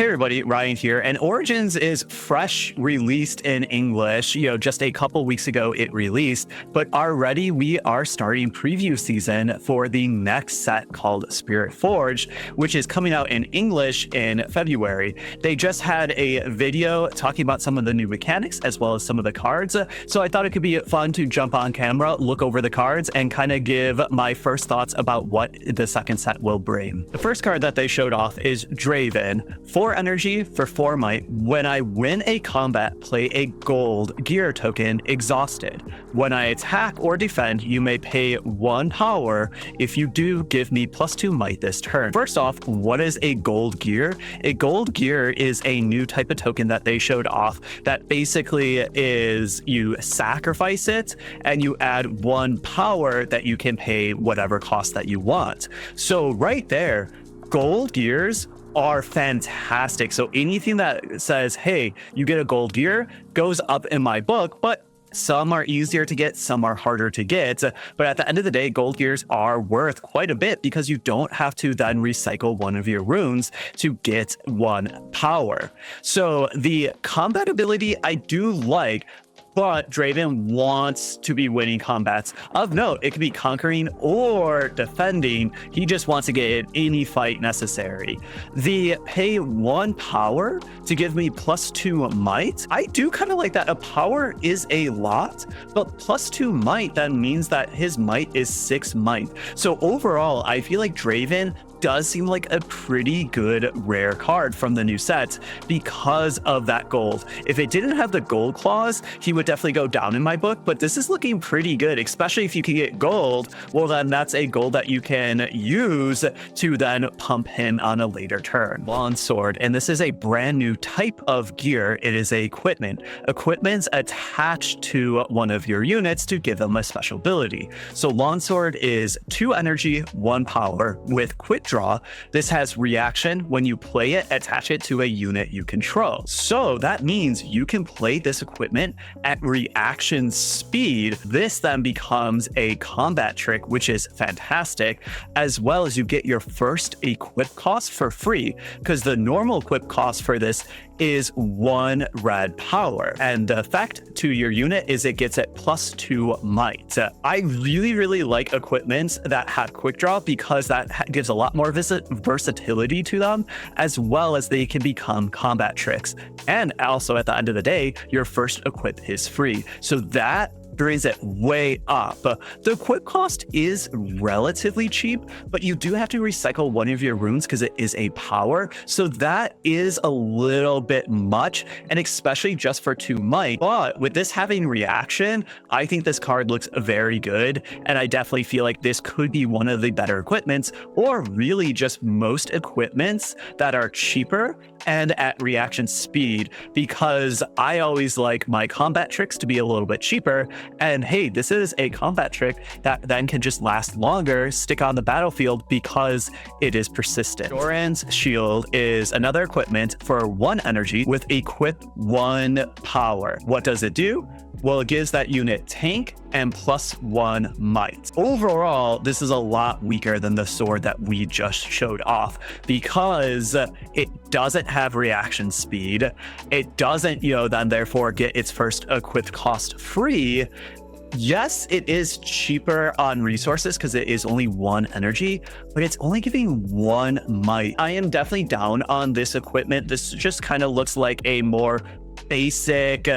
Hey everybody, Ryan here, and Origins is fresh released in English. Just a couple weeks ago it released, but already we are starting preview season for the next set called Spiritforged, which is coming out in English in February. They just had a video talking about some of the new mechanics as well as some of the cards, so I thought it could be fun to jump on camera, look over the cards, and kind of give my first thoughts about what the second set will bring. The first card that they showed off is Draven. 4 energy for 4 might. When I win a combat, play a gold gear token exhausted. When I attack or defend, you may pay 1 power. If you do, give me +2 might this turn. First off, what is a gold gear? A gold gear is a new type of token that they showed off that basically is you sacrifice it and you add 1 power that you can pay whatever cost that you want. So right there, gold gears are fantastic. So anything that says, hey, you get a gold gear goes up in my book, but some are easier to get, some are harder to get. But at the end of the day, gold gears are worth quite a bit because you don't have to then recycle one of your runes to get 1 power. So the combat ability I do like, but Draven wants to be winning combats. Of note, it could be conquering or defending. He just wants to get in any fight necessary. The pay 1 power to give me +2 might. I do kind of like that. A power is a lot, but +2 might then means that his might is 6 might. So overall, I feel like Draven does seem like a pretty good rare card from the new set because of that gold. If it didn't have the gold clause, he would definitely go down in my book, but this is looking pretty good, especially if you can get gold. Well, then that's a gold that you can use to then pump him on a later turn. Longsword, and this is a brand new type of gear. It is a equipment. Equipment's attached to one of your units to give them a special ability. So Longsword is 2 energy, 1 power with quick draw. This has reaction. When you play it, attach it to a unit you control. So that means you can play this equipment at reaction speed. This then becomes a combat trick, which is fantastic, as well as you get your first equip cost for free, because the normal equip cost for this is 1 red power, and the effect to your unit is it gets it +2 might. I really like equipments that have quick draw because that gives a lot more versatility to them, as well as they can become combat tricks. And also at the end of the day, your first equip is free. So that brings it way up. The equip cost is relatively cheap, but you do have to recycle one of your runes because it is a power. So that is a little bit much, and especially just for 2 might. But with this having reaction, I think this card looks very good, and I definitely feel like this could be one of the better equipments, or really just most equipments that are cheaper and at reaction speed, because I always like my combat tricks to be a little bit cheaper. And hey, this is a combat trick that then can just last longer, stick on the battlefield because it is persistent. Doran's Shield is another equipment for 1 energy with equip 1 power. What does it do? Well, it gives that unit tank and +1 might. Overall, this is a lot weaker than the sword that we just showed off because it doesn't have reaction speed. It doesn't, then therefore get its first equip cost free. Yes, it is cheaper on resources because it is only 1 energy, but it's only giving 1 might. I am definitely down on this equipment. This just kind of looks like a more basic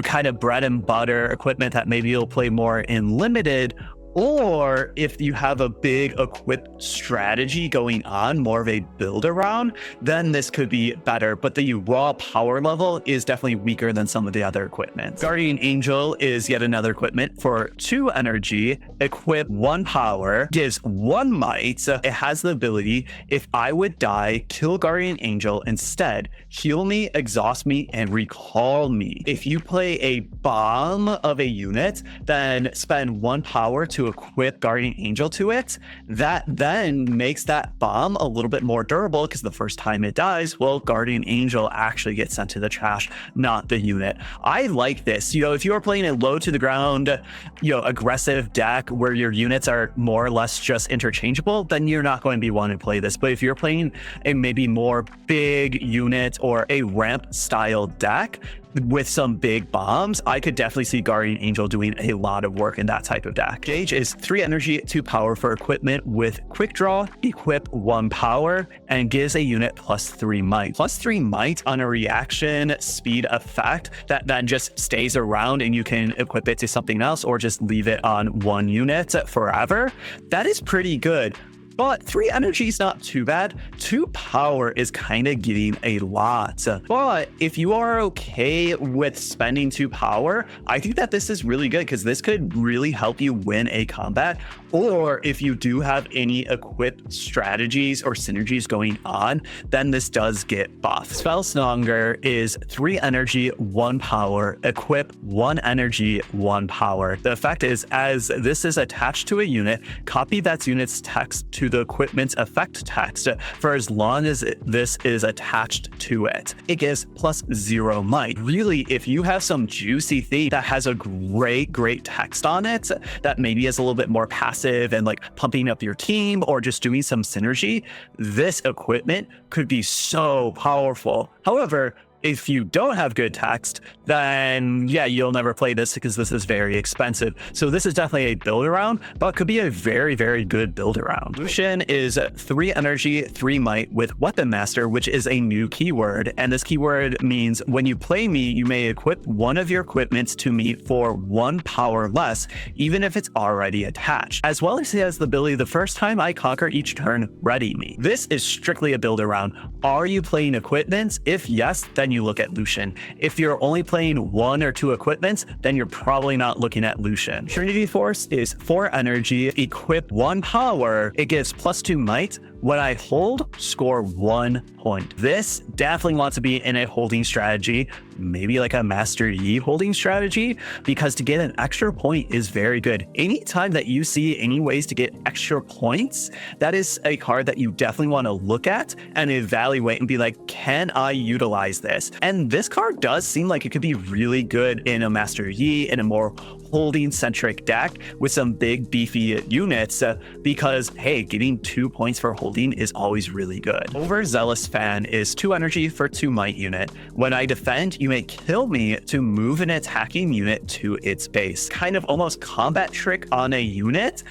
kind of bread and butter equipment that maybe you'll play more in limited, or if you have a big equip strategy going on, more of a build around, then this could be better. But the raw power level is definitely weaker than some of the other equipment. Guardian Angel is yet another equipment for 2 energy, equip 1 power, gives 1 might. It has the ability, if I would die, kill Guardian Angel instead, heal me, exhaust me, and recall me. If you play a bomb of a unit, then spend 1 power to to equip Guardian Angel to it, that then makes that bomb a little bit more durable, because the first time it dies, well, Guardian Angel actually gets sent to the trash, not the unit. I like this. If you are playing a low to the ground, aggressive deck where your units are more or less just interchangeable, then you're not going to be wanting to play this. But if you're playing a maybe more big unit or a ramp style deck with some big bombs, I could definitely see Guardian Angel doing a lot of work in that type of deck. Gauge is 3 energy, 2 power for equipment with quick draw, equip 1 power, and gives a unit +3 might. +3 might on a reaction speed effect that then just stays around, and you can equip it to something else or just leave it on 1 unit forever. That is pretty good. But 3 energy is not too bad. 2 power is kind of getting a lot. But if you are okay with spending 2 power, I think that this is really good, because this could really help you win a combat. Or if you do have any equipped strategies or synergies going on, then this does get buffed. Spellsnonger is 3 energy, 1 power, equip 1 energy, 1 power. The effect is, as this is attached to a unit, copy that unit's text to the equipment's effect text for as long as this is attached to it. It gives +0 might. Really, if you have some juicy thing that has a great text on it that maybe is a little bit more passive and like pumping up your team or just doing some synergy, this equipment could be so powerful. However, if you don't have good text, then yeah, you'll never play this, because this is very expensive. So this is definitely a build around, but could be a very good build around. Lucian is 3 energy, 3 might with Weapon Master, which is a new keyword. And this keyword means when you play me, you may equip one of your equipments to me for 1 power less, even if it's already attached. As well as he has the ability, the first time I conquer each turn, ready me. This is strictly a build around. Are you playing equipments? If yes, then you look at Lucian. If you're only playing 1 or 2 equipments, then you're probably not looking at Lucian. Trinity Force is 4 energy, equip 1 power. It gives +2 might. When I hold, score 1 point. This definitely wants to be in a holding strategy, maybe like a Master Yi holding strategy, because to get an extra point is very good. Anytime that you see any ways to get extra points, that is a card that you definitely want to look at and evaluate and be like, can I utilize this? And this card does seem like it could be really good in a Master Yi, in a more holding centric deck with some big beefy units, because hey, getting 2 points for holding is always really good. Overzealous Fan is 2 energy for 2 might unit. When I defend, you may kill me to move an attacking unit to its base. Kind of almost combat trick on a unit.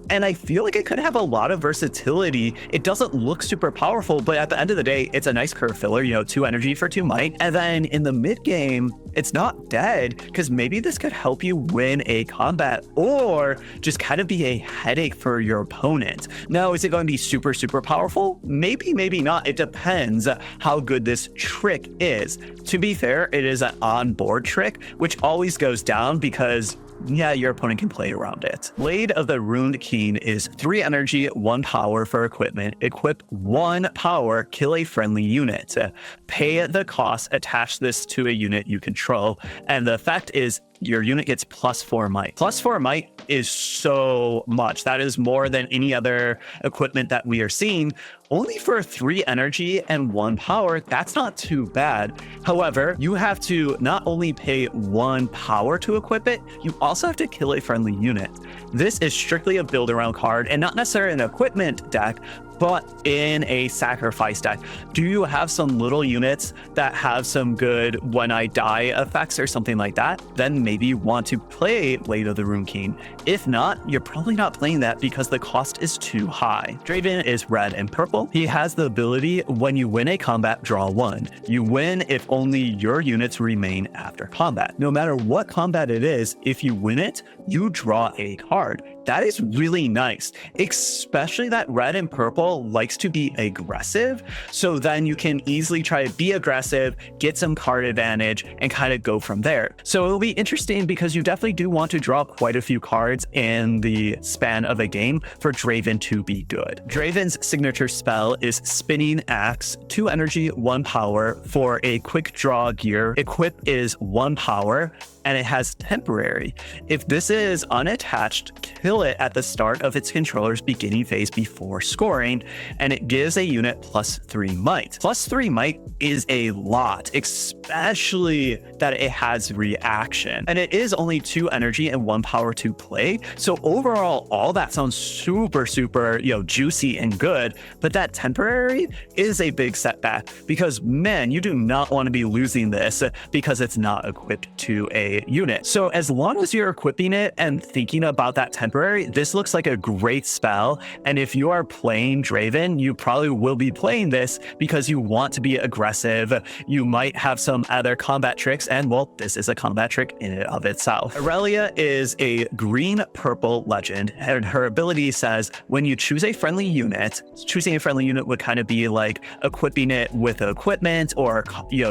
And I feel like it could have a lot of versatility. It doesn't look super powerful, but at the end of the day, it's a nice curve filler, 2 energy for 2 might. And then in the mid game, it's not dead, because maybe this could help you win a combat or just kind of be a headache for your opponent. Now, is it going to be super powerful? Maybe, maybe not. It depends how good this trick is. To be fair, it is an on-board trick, which always goes down because yeah, your opponent can play around it. Blade of the Ruined King is 3 energy, 1 power for equipment. Equip 1 power, kill a friendly unit. Pay the cost, attach this to a unit you control. And the effect is your unit gets +4 might. +4 might is so much. That is more than any other equipment that we are seeing. Only for 3 energy and 1 power, that's not too bad. However, you have to not only pay 1 power to equip it, you also have to kill a friendly unit. This is strictly a build around card and not necessarily an equipment deck, but in a sacrifice deck. Do you have some little units that have some good when I die effects or something like that? Then maybe you want to play Blade of the Ruined King. If not, you're probably not playing that because the cost is too high. Draven is red and purple. He has the ability, when you win a combat, draw 1. You win if only your units remain after combat. No matter what combat it is, if you win it, you draw a card. That is really nice, especially that red and purple likes to be aggressive. So then you can easily try to be aggressive, get some card advantage, and kind of go from there. So it'll be interesting because you definitely do want to draw quite a few cards in the span of a game for Draven to be good. Draven's signature spell is Spinning Axe, 2 energy, 1 power for a quick draw gear. Equip is 1 power, and it has temporary. If this is unattached, kill recycle it at the start of its controller's beginning phase before scoring, and it gives a unit +3 might. +3 might is a lot, especially that it has reaction. And it is only 2 energy and 1 power to play. So overall, all that sounds super, juicy and good. But that temporary is a big setback because, man, you do not want to be losing this because it's not equipped to a unit. So as long as you're equipping it and thinking about that temporary, this looks like a great spell. And if you are playing Draven, you probably will be playing this because you want to be aggressive. You might have some other combat tricks, and well, this is a combat trick in and of itself. Aurelia is a green-purple legend, and her ability says when you choose a friendly unit, choosing a friendly unit would kind of be like equipping it with equipment or,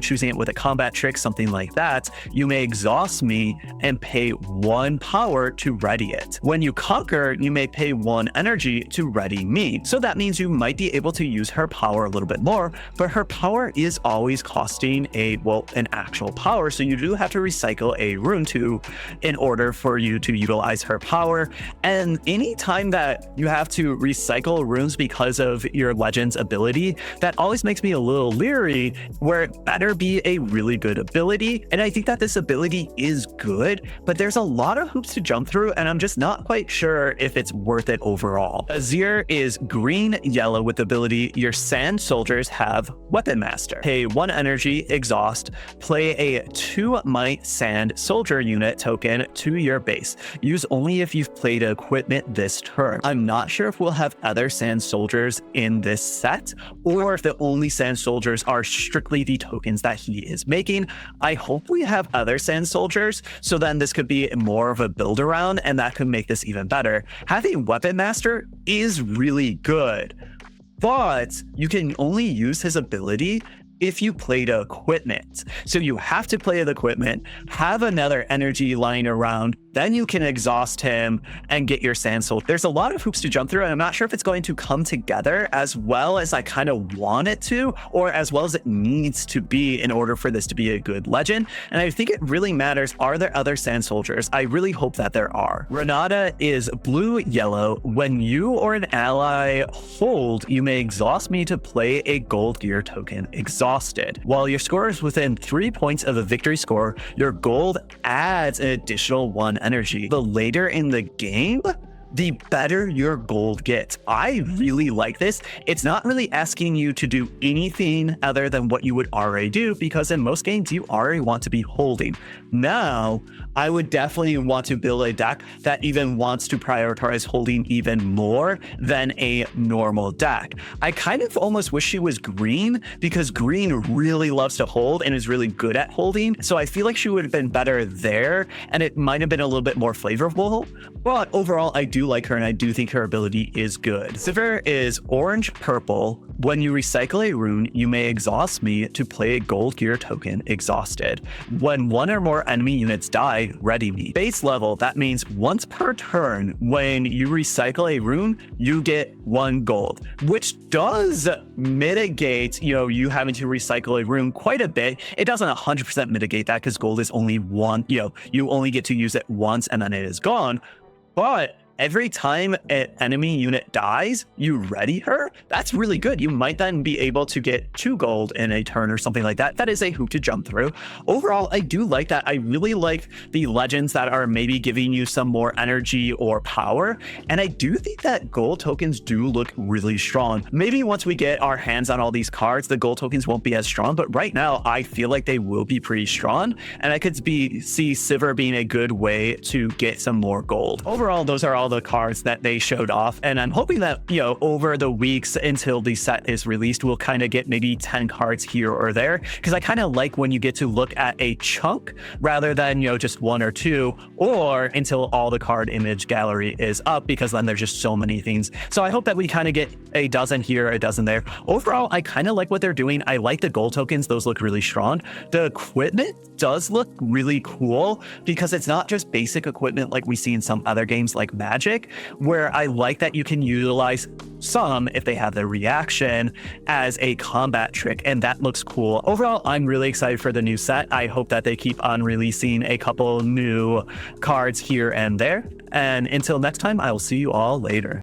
choosing it with a combat trick, something like that. You may exhaust me and pay 1 power to ready it. When you conquer, you may pay 1 energy to ready me. So that means you might be able to use her power a little bit more, but her power is always costing an actual power. So you do have to recycle a rune in order for you to utilize her power. And anytime that you have to recycle runes because of your legend's ability, that always makes me a little leery, where it better be a really good ability. And I think that this ability is good, but there's a lot of hoops to jump through, and I'm just not quite sure if it's worth it overall. Azir is green-yellow with the ability your sand soldiers have Weapon Master. Pay 1 energy, exhaust, play a 2 might sand soldier unit token to your base. Use only if you've played equipment this turn. I'm not sure if we'll have other sand soldiers in this set, or if the only sand soldiers are strictly the tokens that he is making. I hope we have other sand soldiers, so then this could be more of a build around, and that could make this even better. Having Weapon Master is really good, but you can only use his ability if you played equipment. So you have to play the equipment, have another energy lying around, then you can exhaust him and get your sand soul. There's a lot of hoops to jump through, and I'm not sure if it's going to come together as well as I kind of want it to, or as well as it needs to be in order for this to be a good legend. And I think it really matters, are there other sand soldiers? I really hope that there are. Renata is blue-yellow. When you or an ally hold, you may exhaust me to play a gold gear token, exhausted. While your score is within 3 points of a victory score, your gold adds an additional 1 energy. The later in the game, the better your gold gets. I really like this. It's not really asking you to do anything other than what you would already do, because in most games you already want to be holding. Now, I would definitely want to build a deck that even wants to prioritize holding even more than a normal deck. I kind of almost wish she was green, because green really loves to hold and is really good at holding. So I feel like she would have been better there, and it might have been a little bit more flavorful. But overall, I do like her, and I do think her ability is good. Sivir is orange-purple. When you recycle a rune, you may exhaust me to play a gold gear token, exhausted. When 1 or more enemy units die, ready me. Base level, that means once per turn, when you recycle a rune, you get 1 gold, which does mitigate, you having to recycle a rune quite a bit. It doesn't 100% mitigate that, because gold is only 1, you only get to use it once and then it is gone. But every time an enemy unit dies, you ready her. That's really good. You might then be able to get 2 gold in a turn or something like that. That is a hoop to jump through. Overall, I do like that. I really like the legends that are maybe giving you some more energy or power. And I do think that gold tokens do look really strong. Maybe once we get our hands on all these cards, the gold tokens won't be as strong. But right now, I feel like they will be pretty strong. And I could see Sivir being a good way to get some more gold. Overall, those are all the cards that they showed off, and I'm hoping that over the weeks until the set is released, we'll kind of get maybe 10 cards here or there, because I kind of like when you get to look at a chunk rather than just 1 or 2, or until all the card image gallery is up, because then there's just so many things. So I hope that we kind of get a dozen here, a dozen there. Overall, I kind of like what they're doing. I like the gold tokens. Those look really strong. The equipment does look really cool, because it's not just basic equipment like we see in some other games like Magic, where I like that you can utilize some, if they have the reaction, as a combat trick, and that looks cool. Overall, I'm really excited for the new set. I hope that they keep on releasing a couple new cards here and there. And until next time, I will see you all later.